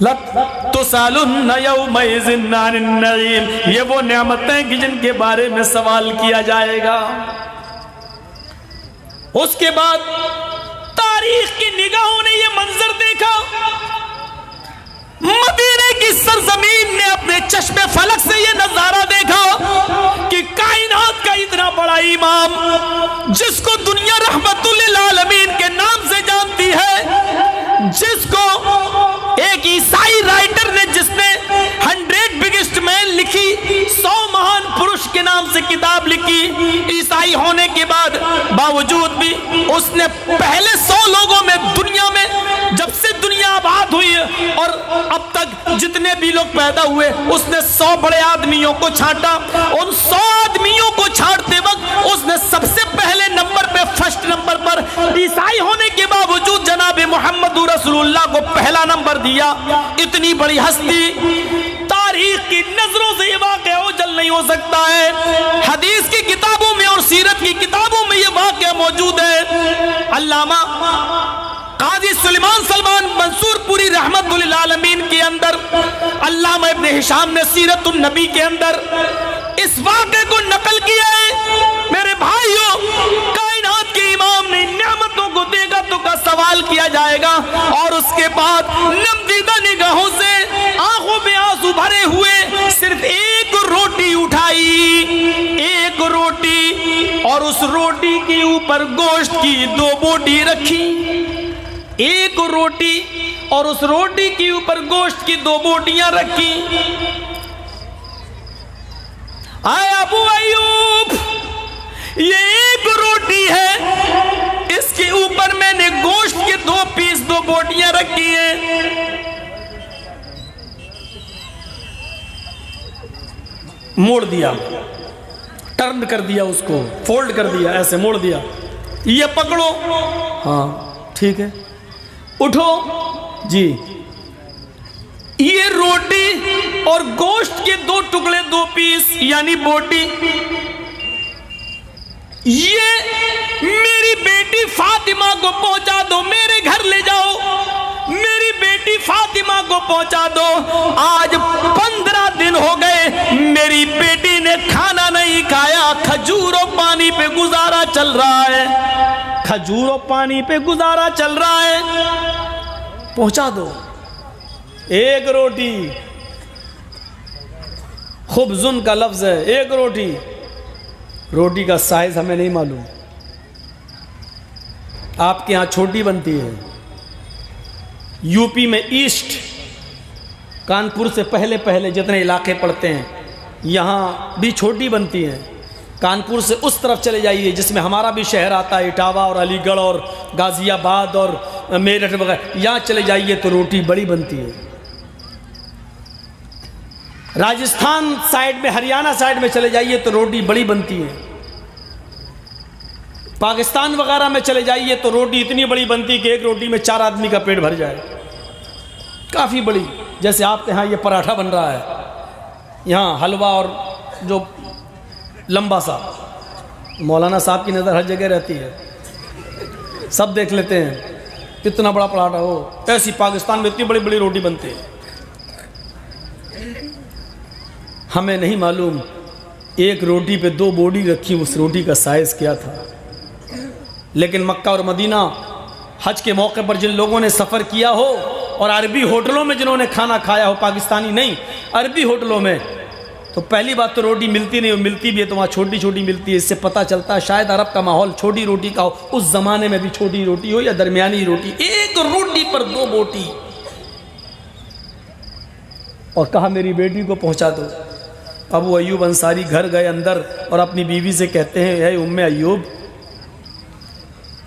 لَتُسْأَلُنَّ يَوْمَئِذٍ عَنِ النَّعِيمِ، یہ وہ نعمتیں کہ جن کے بارے میں سوال کیا جائے گا۔ اس کے بعد تاریخ کی نگاہوں نے یہ منظر دیکھا، مدینے کی سرزمین نے اپنے چشم فلک سے یہ نظارہ دیکھا کہ کائنات کا اتنا بڑا امام جس کو دنیا رحمت للعالمین کے نام سے جانتی ہے، جس کو ایک عیسائی رائٹر نے جس نے 100 بگیسٹ مین لکھی، 100 مہان پرش کے نام سے کتاب لکھی، عیسائی ہونے کے بعد باوجود بھی اس نے پہلے 100 لوگوں میں دنیا میں جب سے دنیا آباد ہوئی اور اب تک جتنے بھی لوگ پیدا ہوئے اس نے 100 بڑے آدمیوں کو چھانٹا۔ ان 100 آدمیوں کو چھانٹتے وقت اس نے سب سے پہلے نمبر پہ فرسٹ نمبر پر عیسائی ہونے کے باوجود جناب محمد رسول اللہ کو پہلا نمبر دیا۔ اتنی بڑی ہستی، تاریخ کی نظروں سے یہ واقعہ اوجھل نہیں ہو سکتا ہے۔ حدیث کی کتابوں میں اور سیرت کی کتابوں میں یہ واقعہ موجود ہے۔ علامہ قاضی سلیمان منصور پوری رحمت للعالمین کے اندر، علامہ ابن ہشام نے سیرت النبی کے اندر اس واقعے کو نقل کیا ہے۔ میرے بھائیوں، کائنات کے امام نے نعمتوں کو دیکھا تو کا سوال کیا جائے گا، اور اس کے بعد نمدیدہ نگاہوں سے آنکھوں میں آنسو بھرے ہوئے صرف ایک روٹی اٹھائی، ایک روٹی، اور اس روٹی کے اوپر گوشت کی 2 بوٹی رکھی۔ ایک روٹی اور اس روٹی کے اوپر گوشت کی 2 بوٹیاں رکھی۔ آئے ابو ایوب، یہ ایک روٹی ہے، اس کے اوپر میں نے گوشت کے 2 پیس 2 بوٹیاں رکھی ہیں۔ موڑ دیا، ٹرن کر دیا، اس کو فولڈ کر دیا، ایسے موڑ دیا، یہ پکڑو، ہاں ٹھیک ہے، اٹھو جی۔ یہ روٹی اور گوشت کے 2 ٹکڑے 2 پیس یعنی بوٹی، یہ میری بیٹی فاطمہ کو پہنچا دو، میرے گھر لے جاؤ، میری بیٹی فاطمہ کو پہنچا دو۔ آج 15 دن ہو گئے میری بیٹی نے کھانا نہیں کھایا، کھجور و پانی پہ گزارا چل رہا ہے، کھجور و پانی پہ گزارا چل رہا ہے، پہنچا دو۔ ایک روٹی، خبزن کا لفظ ہے، ایک روٹی، روٹی کا سائز ہمیں نہیں معلوم، آپ کے ہاں چھوٹی بنتی ہے، یو پی میں ایسٹ کانپور سے پہلے جتنے علاقے پڑتے ہیں یہاں بھی چھوٹی بنتی ہیں۔ کانپور سے اس طرف چلے جائیے جس میں ہمارا بھی شہر آتا ہے، اٹاوا اور علی گڑھ اور غازی آباد اور میرٹھ وغیرہ، یہاں چلے جائیے تو روٹی بڑی بنتی ہے۔ راجستھان سائیڈ میں، ہریانہ سائیڈ میں چلے جائیے تو روٹی بڑی بنتی ہے۔ پاکستان وغیرہ میں چلے جائیے تو روٹی اتنی بڑی بنتی کہ ایک روٹی میں 4 آدمی کا پیٹ بھر جائے، کافی بڑی، جیسے آپ کے ہاں یہ پراٹھا بن رہا ہے، یہاں حلوہ اور جو لمبا سا، مولانا صاحب کی نظر ہر جگہ رہتی ہے، سب دیکھ لیتے ہیں کتنا بڑا پراٹھا ہو، ایسی پاکستان میں اتنی بڑی بڑی روٹی بنتی ہے۔ ہمیں نہیں معلوم ایک روٹی پہ 2 بوٹی رکھی، اس روٹی کا سائز کیا تھا، لیکن مکہ اور مدینہ حج کے موقع پر جن لوگوں نے سفر کیا ہو اور عربی ہوٹلوں میں جنہوں نے کھانا کھایا ہو، پاکستانی نہیں، عربی ہوٹلوں میں، تو پہلی بات تو روٹی ملتی نہیں، ملتی بھی ہے تو وہاں چھوٹی چھوٹی ملتی ہے۔ اس سے پتہ چلتا ہے شاید عرب کا ماحول چھوٹی روٹی کا ہو، اس زمانے میں بھی چھوٹی روٹی ہو یا درمیانی روٹی، ایک روٹی پر 2 بوٹی، اور کہا میری بیٹی کو پہنچا دو۔ ابو ایوب انصاری گھر گئے اندر اور اپنی بیوی سے کہتے ہیں، اے ام ایوب،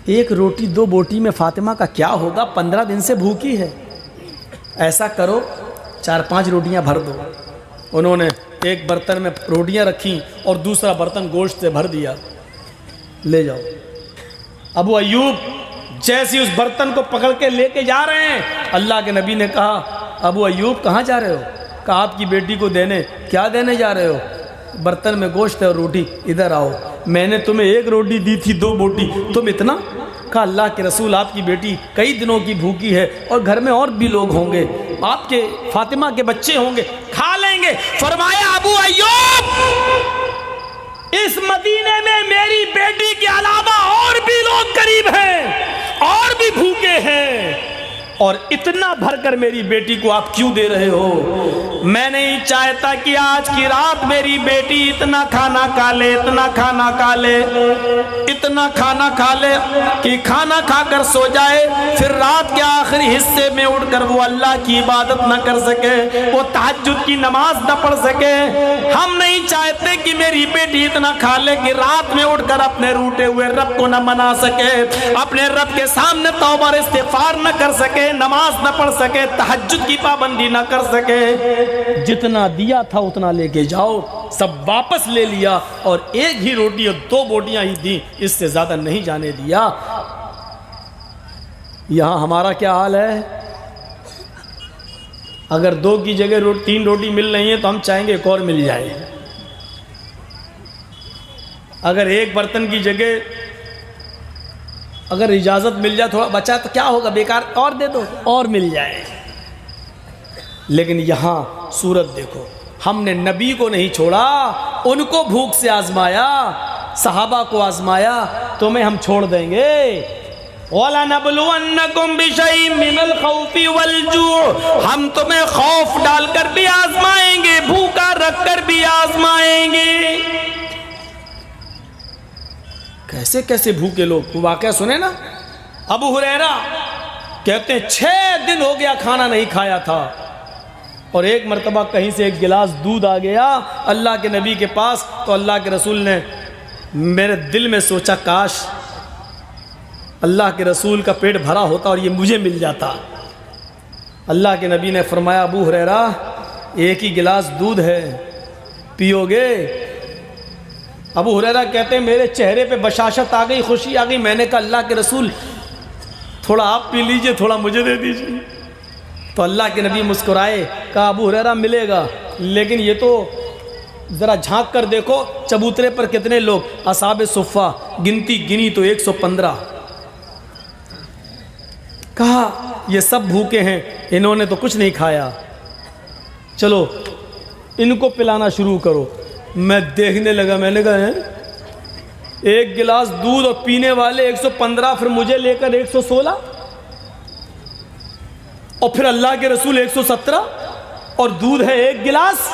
ایک روٹی 2 بوٹی میں فاطمہ کا کیا ہوگا، 15 دن سے بھوکی ہے، ایسا کرو 4-5 روٹیاں بھر دو۔ انہوں نے ایک برتن میں روٹیاں رکھیں اور دوسرا برتن گوشت سے بھر دیا، لے جاؤ۔ ابو ایوب جیسی اس برتن کو پکڑ کے لے کے جا رہے ہیں، اللہ کے نبی نے کہا، ابو ایوب کہاں جا رہے ہو؟ کہا آپ کی بیٹی کو دینے۔ کیا دینے جا رہے ہو؟ برتن میں گوشت ہے اور روٹی، ادھر آؤ، میں نے تمہیں 1 روٹی دی تھی 2 بوٹی، تم اتنا؟ کہا اللہ کے رسول آپ کی بیٹی کئی دنوں کی بھوکی ہے اور گھر میں اور بھی لوگ ہوں گے، آپ کے فاطمہ کے بچے ہوں گے، کھا لیں گے۔ فرمایا ابو ایوب اس مدینے میں میری بیٹی کے علاوہ اور بھی لوگ قریب ہیں، اور بھی بھوکے ہیں، اور اتنا بھر کر میری بیٹی کو آپ کیوں دے رہے ہو؟ میں نہیں چاہتا کہ آج کی رات میری بیٹی اتنا کھانا کھا لے، اتنا کھانا کھا لے، اتنا کھانا کھا لے کہ کھانا کھا کر سو جائے، پھر رات کے آخری حصے میں اٹھ کر وہ اللہ کی عبادت نہ کر سکے، وہ تہجد کی نماز نہ پڑھ سکے۔ ہم نہیں چاہتے کہ میری بیٹی اتنا کھا لے کہ رات میں اٹھ کر اپنے روٹے ہوئے رب کو نہ منا سکے، اپنے رب کے سامنے توبہ اور استغفار نہ کر سکے، نماز نہ پڑھ سکے، تہجد کی پابندی نہ کر سکے۔ جتنا دیا تھا اتنا لے کے جاؤ، سب واپس لے لیا، اور ایک ہی روٹی اور 2 بوٹیاں ہی دیں، اس سے زیادہ نہیں جانے دیا۔ یہاں ہمارا کیا حال ہے؟ اگر 2 کی جگہ 3 روٹی مل رہی ہیں تو ہم چاہیں گے ایک اور مل جائے۔ اگر ایک برتن کی جگہ اگر اجازت مل جائے تھوڑا بچا تو کیا ہوگا، بیکار اور دے دو، اور مل جائے۔ لیکن یہاں صورت دیکھو، ہم نے نبی کو نہیں چھوڑا، ان کو بھوک سے آزمایا، صحابہ کو آزمایا، تمہیں ہم چھوڑ دیں گے؟ وَلَنَبْلُوَنَّكُمْ بِشَيْءٍ مِّنَ الْخَوْفِ وَالْجُوعِ، ہم تمہیں خوف ڈال کر بھی آزمائیں گے، بھوکا رکھ کر بھی آزمائیں گے۔ کیسے کیسے بھوکے لوگ، واقعہ سنے نا، ابو ہریرہ کہتے ہیں 6 دن ہو گیا کھانا نہیں کھایا تھا، اور ایک مرتبہ کہیں سے ایک گلاس دودھ آ گیا اللہ کے نبی کے پاس، تو اللہ کے رسول نے، میرے دل میں سوچا کاش اللہ کے رسول کا پیٹ بھرا ہوتا اور یہ مجھے مل جاتا۔ اللہ کے نبی نے فرمایا ابو ہریرہ ایک ہی گلاس دودھ ہے، پیو گے؟ ابو ہریرہ کہتے ہیں میرے چہرے پہ بشاشت آ گئی، خوشی آ گئی، میں نے کہا اللہ کے رسول تھوڑا آپ پی لیجئے، تھوڑا مجھے دے دیجئے۔ تو اللہ کے نبی مسکرائے، کہا ابو ہریرہ ملے گا، لیکن یہ تو ذرا جھانک کر دیکھو چبوترے پر کتنے لوگ، اصحاب صفہ گنی تو 115۔ کہا یہ سب بھوکے ہیں، انہوں نے تو کچھ نہیں کھایا، چلو ان کو پلانا شروع کرو۔ میں دیکھنے لگا، میں نے کہا ایک گلاس دودھ اور پینے والے 115، پھر مجھے لے کر 116، اور پھر اللہ کے رسول 117، اور دودھ ہے 1 گلاس۔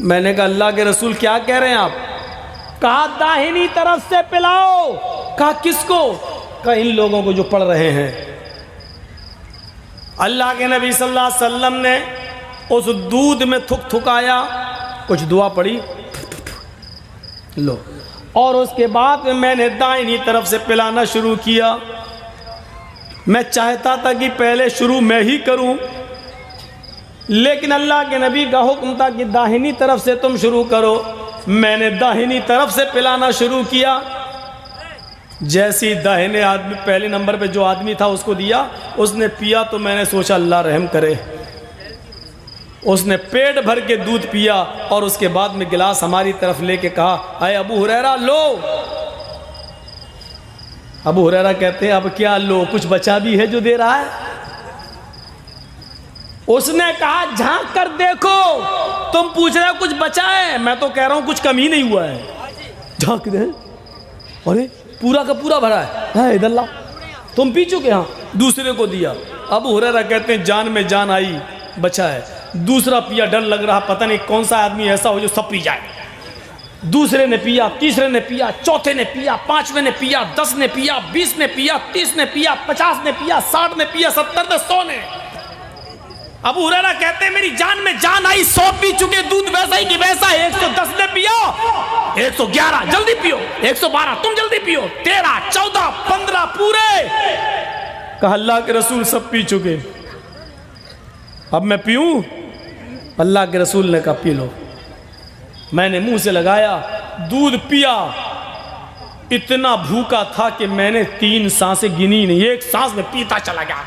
میں نے کہا اللہ کے رسول کیا کہہ رہے ہیں آپ؟ کہا داہنی طرف سے پلاؤ۔ کہا کس کو؟ کہا ان لوگوں کو جو پڑھ رہے ہیں۔ اللہ کے نبی صلی اللہ علیہ وسلم نے اس دودھ میں تھک تھکایا، کچھ دعا پڑھی، لو، اور اس کے بعد میں نے دائنی طرف سے پلانا شروع کیا۔ میں چاہتا تھا کہ پہلے شروع میں ہی کروں، لیکن اللہ کے نبی کا حکم تھا کہ داہنی طرف سے تم شروع کرو۔ میں نے داہنی طرف سے پلانا شروع کیا۔ جیسی داہنے آدمی، پہلے نمبر پہ جو آدمی تھا اس کو دیا، اس نے پیا تو میں نے سوچا اللہ رحم کرے، اس نے پیٹ بھر کے دودھ پیا، اور اس کے بعد میں گلاس ہماری طرف لے کے کہا اے ابو ہریرہ لو۔ ابو ہریرہ کہتے ہیں اب کیا لو، کچھ بچا بھی ہے جو دے رہا ہے؟ اس نے کہا جھانک کر دیکھو، تم پوچھ رہے ہو کچھ بچا ہے، میں تو کہہ رہا ہوں کچھ کم ہی نہیں ہوا ہے۔ جھانک دے، ارے پورا کا پورا بھرا ہے، ادھر لا، تم پی چکے؟ ہاں، دوسرے کو دیا۔ ابو ہریرہ کہتے ہیں جان میں جان آئی، بچا ہے۔ دوسرا پیا، ڈر لگ رہا پتہ نہیں کون سا آدمی ایسا ہو جو سب پی جائے۔ دوسرے نے پیا، تیسرے نے پیا، چوتھے نے پیا، 5ویں نے پیا، 10 نے پیا، 20 نے پیا، 30 نے پیا، 50 نے پیا، 60 نے پیا، 70 نے، 100 نے۔ ابو ہریرہ کہتے ہیں میری جان میں جان آئی، 100 پی چکے، دودھ ویسا ہی کہ ویسا، 110 نے پیا، 111 جلدی پیو، 112 تم جلدی پیو، 13 14 15 پورے۔ کہا اللہ کے رسول سب پی چکے، اب میں پیوں؟ اللہ کے رسول نے کہا پی لو۔ میں نے منہ سے لگایا، دودھ پیا، اتنا بھوکا تھا کہ میں نے 3 سانسیں گنی نہیں، ایک سانس میں پیتا چلا گیا۔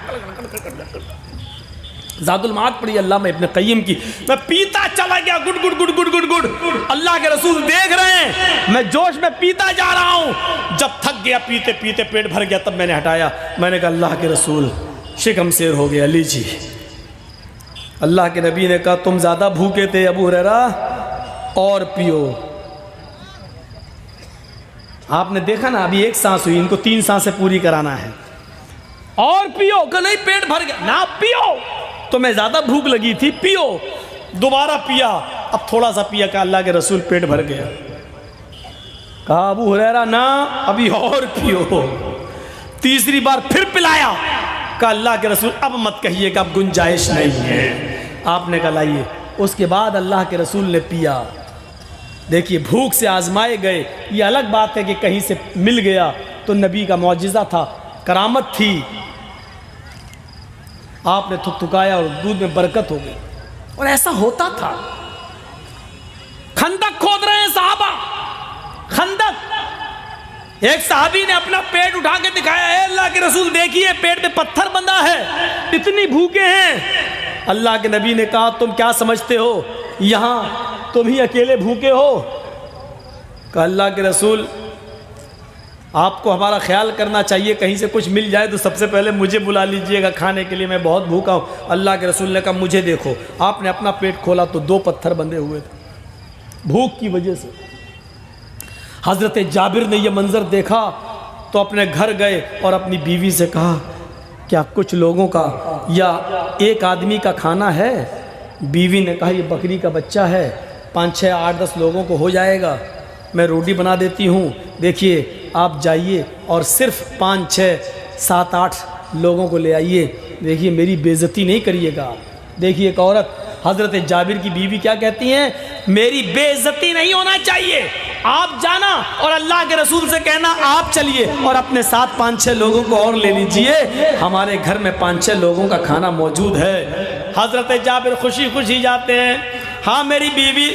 زاد المعاد پڑھی علامہ ابن قیم کی، میں پیتا چلا گیا، good good good good good good. اللہ کے رسول دیکھ رہے ہیں میں جوش میں پیتا جا رہا ہوں، جب تھک گیا پیتے پیتے پیٹ بھر گیا تب میں نے ہٹایا۔ میں نے کہا اللہ کے رسول شکم سیر ہو گیا، لیجیے۔ اللہ کے نبی نے کہا تم زیادہ بھوکے تھے ابو ہریرہ، اور پیو۔ آپ نے دیکھا نا ابھی ایک سانس ہوئی، ان کو 3 سانسیں پوری کرانا ہے۔ اور پیو کہ نہیں پیٹ بھر گیا، نہ پیو، تمہیں زیادہ بھوک لگی تھی، پیو۔ دوبارہ پیا، اب تھوڑا سا پیا، کہا اللہ کے رسول پیٹ بھر گیا۔ کہا ابو ہریرہ نہ، ابھی اور پیو۔ تیسری بار پھر پلایا، کہا اللہ کے رسول اب مت کہیے کہ اب گنجائش نہیں ہے۔ آپ نے کہا لائیے۔ اس کے بعد اللہ کے رسول نے پیا۔ دیکھیے بھوک سے آزمائے گئے، یہ الگ بات ہے کہ کہیں سے مل گیا تو نبی کا معجزہ تھا، کرامت تھی۔ آپ نے تھکایا اور دودھ میں برکت ہو گئی، اور ایسا ہوتا تھا۔ خندق کھود رہے ہیں صحابہ، خندق۔ ایک صحابی نے اپنا پیٹ اٹھا کے دکھایا، اے اللہ کے رسول دیکھیے پیٹ میں پتھر بندھا ہے، اتنی بھوکے ہیں۔ اللہ کے نبی نے کہا تم کیا سمجھتے ہو یہاں تم ہی اکیلے بھوکے ہو؟ کہا اللہ کے رسول آپ کو ہمارا خیال کرنا چاہیے، کہیں سے کچھ مل جائے تو سب سے پہلے مجھے بلا لیجئے گا کھانے کے لیے، میں بہت بھوکا ہوں۔ اللہ کے رسول نے کہا مجھے دیکھو۔ آپ نے اپنا پیٹ کھولا تو 2 پتھر بندھے ہوئے تھے بھوک کی وجہ سے۔ حضرت جابر نے یہ منظر دیکھا تو اپنے گھر گئے اور اپنی بیوی سے کہا کیا کچھ لوگوں کا یا ایک آدمی کا کھانا ہے؟ بیوی نے کہا یہ بکری کا بچہ ہے، 5 6 8 10 لوگوں کو ہو جائے گا، میں روٹی بنا دیتی ہوں۔ دیکھیے آپ جائیے اور صرف 5 6 7 8 لوگوں کو لے آئیے، دیکھیے میری بے عزتی نہیں کریے گا۔ دیکھیے ایک عورت حضرت جابر کی بیوی کیا کہتی ہیں، میری بے عزتی نہیں ہونا چاہیے، آپ جانا اور اللہ کے رسول سے کہنا آپ چلیے اور اپنے ساتھ 5 6 لوگوں کو اور لے لیجئے، ہمارے گھر میں 5 6 لوگوں کا کھانا موجود ہے۔ حضرت جابر خوشی خوشی جاتے ہیں، ہاں میری بیوی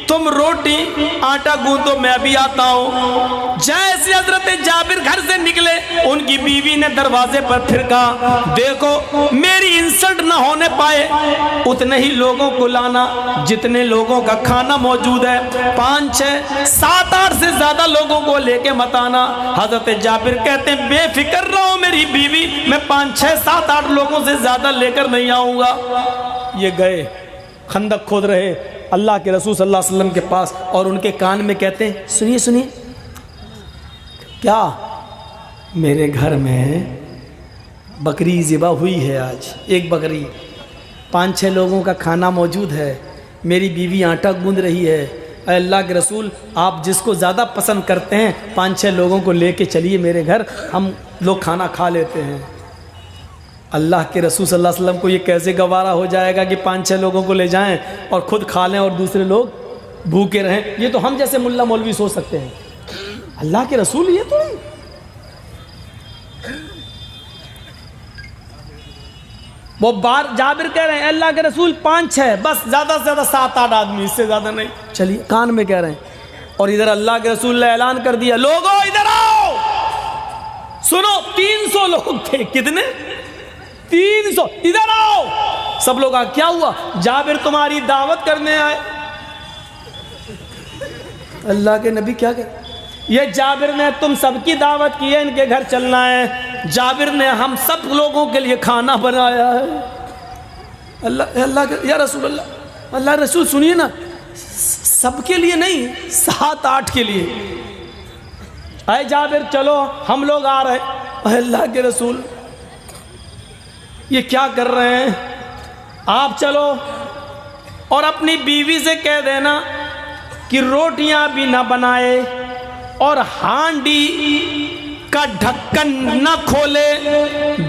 تم روٹی آٹا گوندو میں ابھی آتا ہوں۔ جیسے حضرت جابر گھر سے نکلے ان کی بیوی نے دروازے پر پھر کہا دیکھو میری انسلٹ نہ ہونے پائے، اتنے ہی لوگوں کو لانا جتنے لوگوں کا کھانا موجود ہے، 5 6 7 8 سے زیادہ لوگوں کو لے کے مت آنا۔ حضرت جابر کہتے ہیں بے فکر رہو میری بیوی، میں 5 6 7 8 لوگوں سے زیادہ لے کر نہیں آؤں گا۔ یہ گئے خندق کھود رہے اللہ کے رسول صلی اللہ علیہ وسلم کے پاس، اور ان کے کان میں کہتے ہیں سنیے سنیے، کیا میرے گھر میں بکری ذبح ہوئی ہے، آج ایک بکری، 5 6 لوگوں کا کھانا موجود ہے، میری بیوی آٹا گوندھ رہی ہے، اے اللہ کے رسول آپ جس کو زیادہ پسند کرتے ہیں 5 6 لوگوں کو لے کے چلیے میرے گھر، ہم لوگ کھانا کھا لیتے ہیں۔ اللہ کے رسول صلی اللہ علیہ وسلم کو یہ کیسے گوارا ہو جائے گا کہ 5 6 لوگوں کو لے جائیں اور خود کھا لیں اور دوسرے لوگ بھوکے رہیں؟ یہ تو ہم جیسے ملا مولوی سوچ سکتے ہیں، اللہ کے رسول یہ تو نہیں۔ وہ بار جابر کہہ رہے ہیں اللہ کے رسول 5 6 بس، زیادہ سے زیادہ 7 8 آدمی، اس سے زیادہ نہیں، چلیے کان میں کہہ رہے ہیں۔ اور ادھر اللہ کے رسول نے اعلان کر دیا لوگوں ادھر آؤ، سنو 300 لوگ تھے، کتنے؟ 300، ادھر آؤ۔ سب لوگ کیا ہوا؟ جابر تمہاری دعوت کرنے آئے۔ اللہ کے نبی کیا کہتے؟ یہ جابر نے تم سب کی دعوت کی ہے، ان کے گھر چلنا ہے، جابر نے ہم سب لوگوں کے لیے کھانا بنایا ہے۔ اللہ کے یا رسول اللہ، اللہ رسول سنیے نا، سب کے لیے نہیں، 7 8 کے لیے۔ اے جابر چلو ہم لوگ آ رہے۔ اے اللہ کے رسول یہ کیا کر رہے ہیں؟ آپ چلو اور اپنی بیوی سے کہہ دینا کہ روٹیاں بھی نہ بنائے اور ہانڈی کا ڈھکن نہ کھولے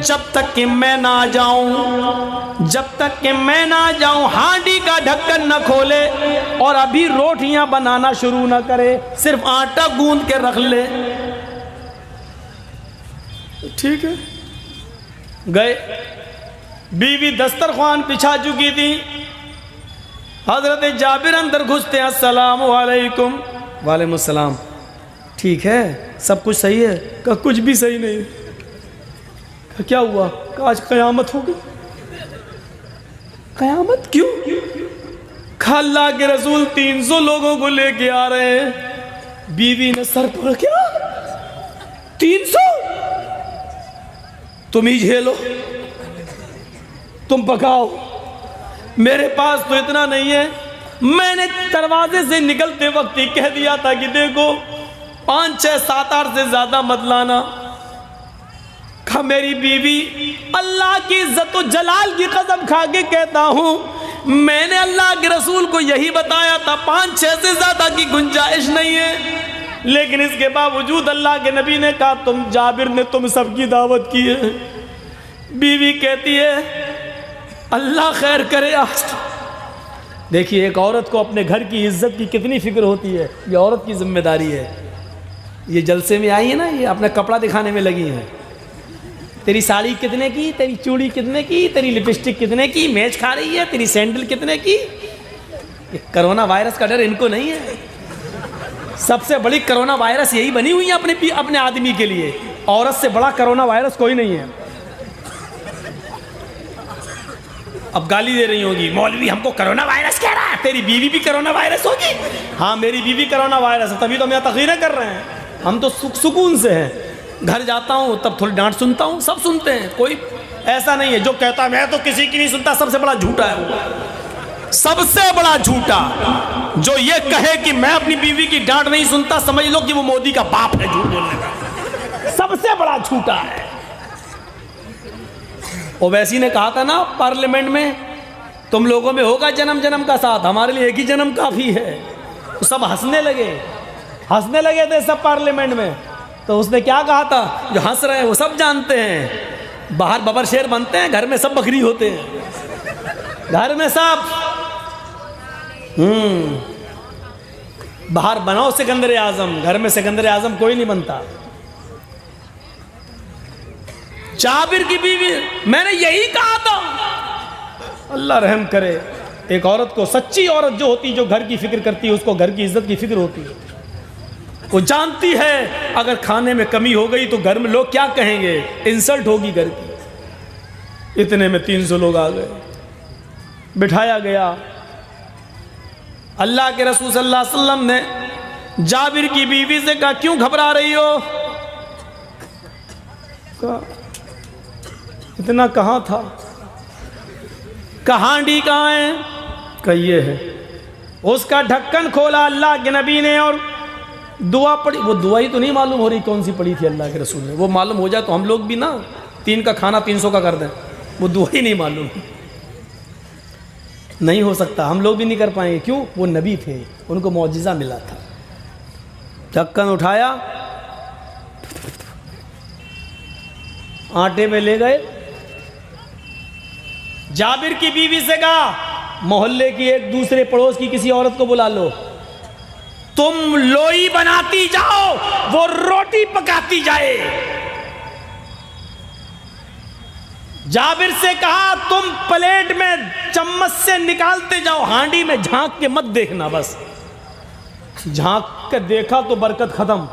جب تک کہ میں نہ آ جاؤں، جب تک کہ میں نہ آ جاؤں ہانڈی کا ڈھکن نہ کھولے اور ابھی روٹیاں بنانا شروع نہ کرے، صرف آٹا گوندھ کے رکھ لے۔ ٹھیک ہے، گئے، بیوی دسترخوان بچھا چکی تھی، حضرت جابر اندر گھستے ہیں، السلام علیکم۔ وعلیکم السلام، ٹھیک ہے سب کچھ صحیح ہے؟ کہا کچھ بھی صحیح نہیں۔ کہا کیا ہوا؟ کہا آج قیامت ہو گئی۔ قیامت کیوں؟ کہا اللہ کے رسول 300 لوگوں کو لے کے آ رہے ہیں۔ بیوی نے سر پکڑا، کیا 300؟ تم ہی جھیلو۔ تم پکاؤ، میرے پاس تو اتنا نہیں ہے۔ میں نے دروازے سے نکلتے وقت ہی کہہ دیا تھا کہ دیکھو 5 6 7 8 سے زیادہ مت لانا۔ کہا میری بیوی اللہ کی عزت و جلال کی قسم کھا کے کہتا ہوں میں نے اللہ کے رسول کو یہی بتایا تھا 5 6 سے زیادہ کی گنجائش نہیں ہے، لیکن اس کے باوجود اللہ کے نبی نے کہا تم جابر نے تم سب کی دعوت کی ہے۔ بیوی کہتی ہے اللہ خیر کرے۔ آج دیکھیے ایک عورت کو اپنے گھر کی عزت کی کتنی فکر ہوتی ہے، یہ عورت کی ذمہ داری ہے۔ یہ جلسے میں آئی ہے نا، یہ اپنا کپڑا دکھانے میں لگی ہیں، تیری ساڑی کتنے کی، تیری چوڑی کتنے کی، تیری لپسٹک کتنے کی، میچ کھا رہی ہے، تیری سینڈل کتنے کی۔ یہ کرونا وائرس کا ڈر ان کو نہیں ہے۔ سب سے بڑی کرونا وائرس یہی بنی ہوئی ہے اپنے آدمی کے لیے، عورت سے بڑا کرونا وائرس کوئی نہیں ہے۔ اب گالی دے رہی ہوگی مولوی ہم کو کرونا وائرس کہہ رہا ہے، تیری بیوی بھی کرونا وائرس ہوگی۔ ہاں میری بیوی کرونا وائرس ہے، تبھی تو ہم یہاں تقریریں کر رہے ہیں۔ ہم تو سکون سے ہیں، گھر جاتا ہوں تب تھوڑی ڈانٹ سنتا ہوں، سب سنتے ہیں، کوئی ایسا نہیں ہے جو کہتا میں تو کسی کی نہیں سنتا، سب سے بڑا جھوٹا ہے وہ۔ سب سے بڑا جھوٹا جو یہ کہے کہ میں اپنی بیوی کی ڈانٹ نہیں سنتا، سمجھ لو کہ وہ مودی کا باپ ہے جھوٹ بولنے کا، سب سے بڑا جھوٹا ہے۔ اویسی نے کہا تھا نا پارلیمنٹ میں تم لوگوں میں ہوگا جنم جنم کا ساتھ، ہمارے لیے ایک ہی جنم کافی ہے۔ سب ہنسنے لگے تھے سب پارلیمنٹ میں۔ تو اس نے کیا کہا تھا، جو ہنس رہے ہیں وہ سب جانتے ہیں، باہر ببر شیر بنتے ہیں، گھر میں سب بکری ہوتے ہیں، گھر میں سب باہر بناؤ سکندر اعظم، گھر میں سکندر اعظم کوئی نہیں بنتا۔ جابر کی بیوی میں نے یہی کہا تھا۔ اللہ رحم کرے، ایک عورت کو، سچی عورت جو ہوتی، جو گھر کی فکر کرتی ہے، اس کو گھر کی عزت کی فکر ہوتی ہے۔ وہ جانتی ہے اگر کھانے میں کمی ہو گئی تو گھر میں لوگ کیا کہیں گے، انسلٹ ہوگی گھر کی۔ اتنے میں 300 لوگ آ گئے، بٹھایا گیا۔ اللہ کے رسول صلی اللہ علیہ وسلم نے جابر کی بیوی سے کہا کیوں گھبرا رہی ہو؟ کہا اتنا کہاں تھا، کہانڈی کہاں ہے؟ کہ یہ ہے۔ اس کا ڈھکن کھولا اللہ کے نبی نے اور دعا پڑھی۔ وہ دعا ہی تو نہیں معلوم ہو رہی کون سی پڑھی تھی اللہ کے رسول نے، وہ معلوم ہو جائے تو ہم لوگ بھی نا 3 کا کھانا 300 کا کر دیں۔ وہ دعا ہی نہیں معلوم، نہیں ہو سکتا، ہم لوگ بھی نہیں کر پائیں گے۔ کیوں؟ وہ نبی تھے، ان کو معجزہ ملا تھا۔ ڈھکن اٹھایا، آٹے میں لے گئے۔ جابر کی بیوی سے کہا محلے کی ایک دوسرے پڑوس کی کسی عورت کو بلا لو، تم لوئی بناتی جاؤ، وہ روٹی پکاتی جائے۔ جابر سے کہا تم پلیٹ میں چمچ سے نکالتے جاؤ، ہانڈی میں جھانک کے مت دیکھنا، بس جھانک کے دیکھا تو برکت ختم۔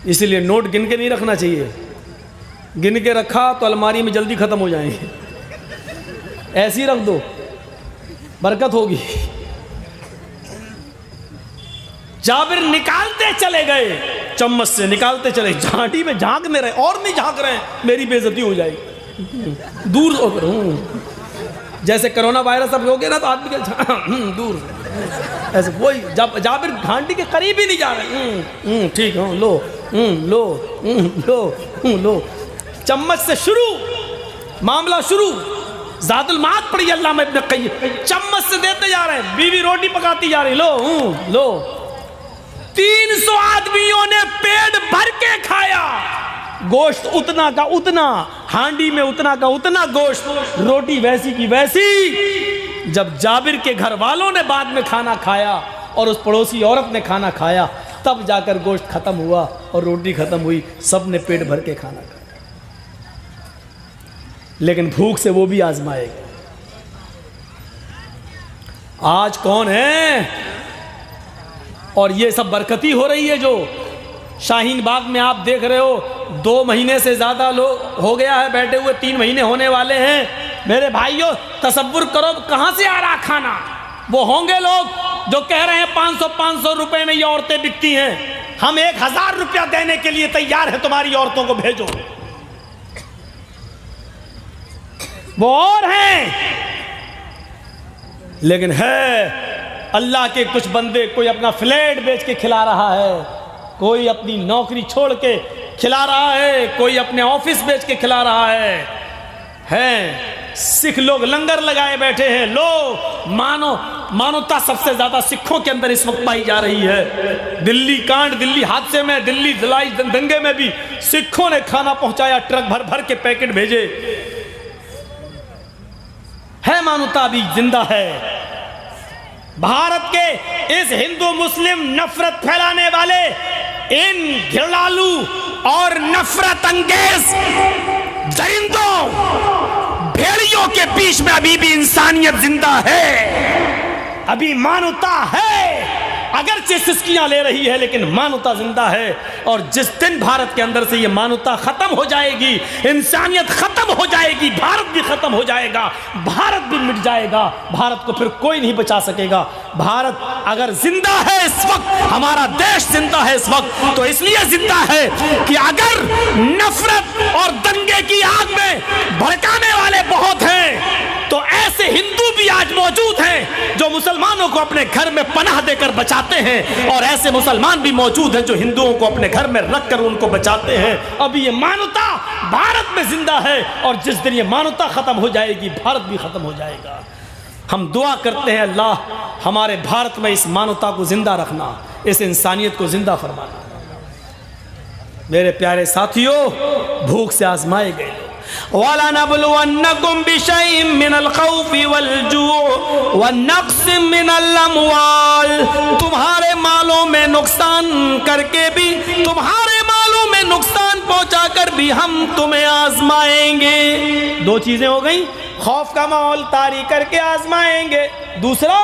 اس لیے نوٹ گن کے نہیں رکھنا چاہیے، گن کے رکھا تو الماری میں جلدی ختم ہو جائیں گے، ایسے ہی رکھ دو برکت ہوگی۔ جابر نکالتے چلے گئے، چمچ سے نکالتے چلے، جھانٹی میں جھانکنے رہے، اور نہیں جھانک رہے ہیں میری بے عزتی ہو جائے گی، دور ہو کر جیسے کرونا وائرس اب ہو گیا نا تو آدمی کے دور ایسے، وہی جابر گھانٹی کے قریب ہی نہیں جا رہے۔ ٹھیک ہے، لو لو لو لو، چمچ سے شروع، معاملہ شروع۔ زاد المعاد پڑھی علامہ ابن قیم، چمچ سے دیتے جا رہے ہیں، بیوی روٹی پکاتی جا رہی، لو لو۔ 300 آدمیوں نے پیٹ بھر کے کھایا، گوشت اتنا کا اتنا، ہانڈی میں اتنا کا اتنا گوشت، روٹی ویسی کی ویسی۔ جب جابر کے گھر والوں نے بعد میں کھانا کھایا اور اس پڑوسی عورت نے کھانا کھایا، تب جا کر گوشت ختم ہوا اور روٹی ختم ہوئی، سب نے پیٹ بھر کے کھانا کھایا۔ لیکن بھوک سے وہ بھی آزمائے گا۔ آج کون ہے؟ اور یہ سب برکتی ہو رہی ہے جو شاہین باغ میں آپ دیکھ رہے ہو، 2 مہینے سے زیادہ لوگ ہو گیا ہے بیٹھے ہوئے، 3 مہینے ہونے والے ہیں۔ میرے بھائیوں تصور کرو کہاں سے آ رہا کھانا۔ وہ ہوں گے لوگ جو کہہ رہے ہیں 500 روپے میں یہ عورتیں بکتی ہیں، ہم 1000 روپیہ دینے کے لیے تیار ہیں، تمہاری عورتوں کو بھیجو۔ وہ اور ہیں، لیکن ہے اللہ کے کچھ بندے، کوئی اپنا فلیٹ بیچ کے کھلا رہا ہے، کوئی اپنی نوکری چھوڑ کے کھلا رہا ہے، کوئی اپنے آفس بیچ کے کھلا رہا ہے۔ سکھ لوگ لنگر لگائے بیٹھے ہیں، لو مانوتا سب سے زیادہ سکھوں کے اندر اس وقت پائی جا رہی ہے۔ دلی کانڈ، دلی حادثے میں، دلی جلائی دنگے میں بھی سکھوں نے کھانا پہنچایا، ٹرک بھر بھر کے پیکٹ بھیجے۔ ہے مانوتا بھی زندہ ہے۔ بھارت کے اس ہندو مسلم نفرت پھیلانے والے ان گھرلالو اور نفرت انگیز درندوں، بھیڑیوں کے بیچ میں ابھی بھی انسانیت زندہ ہے، ابھی مانوتا ہے۔ اگرچہ سسکیاں لے رہی ہے لیکن مانوتا زندہ ہے، اور جس دن بھارت کے اندر سے یہ مانوتا ختم ہو جائے گی، انسانیت ختم ہو جائے گی، بھارت بھی ختم ہو جائے گا، بھارت بھی مٹ جائے گا، بھارت کو پھر کوئی نہیں بچا سکے گا۔ بھارت اگر زندہ ہے اس وقت، ہمارا دیش زندہ ہے اس وقت، تو اس لیے زندہ ہے کہ اگر نفرت اور دنگے کی آگ میں بھڑکانے والے بہت ہیں تو ایسے ہندو بھی آج موجود ہیں جو مسلمانوں کو اپنے گھر میں پناہ دے کر بچاتے ہیں، اور ایسے مسلمان بھی موجود ہیں جو ہندوؤں کو اپنے گھر میں رکھ کر ان کو بچاتے ہیں۔ ابھی یہ مانوتا بھارت میں زندہ ہے، اور جس دن یہ مانوتا ختم ہو جائے گی، بھارت بھی ختم ہو جائے گا۔ ہم دعا کرتے ہیں اللہ ہمارے بھارت میں اس مانوتا کو زندہ رکھنا، اس انسانیت کو زندہ فرمانا۔ میرے پیارے ساتھیوں، بھوک سے آزمائے گئے وَلَنَبْلُوَنَّكُمْ بِشَيْءٍ مِّنَ الْخَوْفِ وَالْجُوعِ وَنَقْصٍ مِّنَ الْأَمْوَالِ، تمہارے مالوں میں نقصان کر کے بھی، تمہارے مالوں میں نقصان پہنچا کر بھی ہم تمہیں آزمائیں گے۔ دو چیزیں ہو گئیں، خوف کا ماحول طاری کر کے آزمائیں گے، دوسرا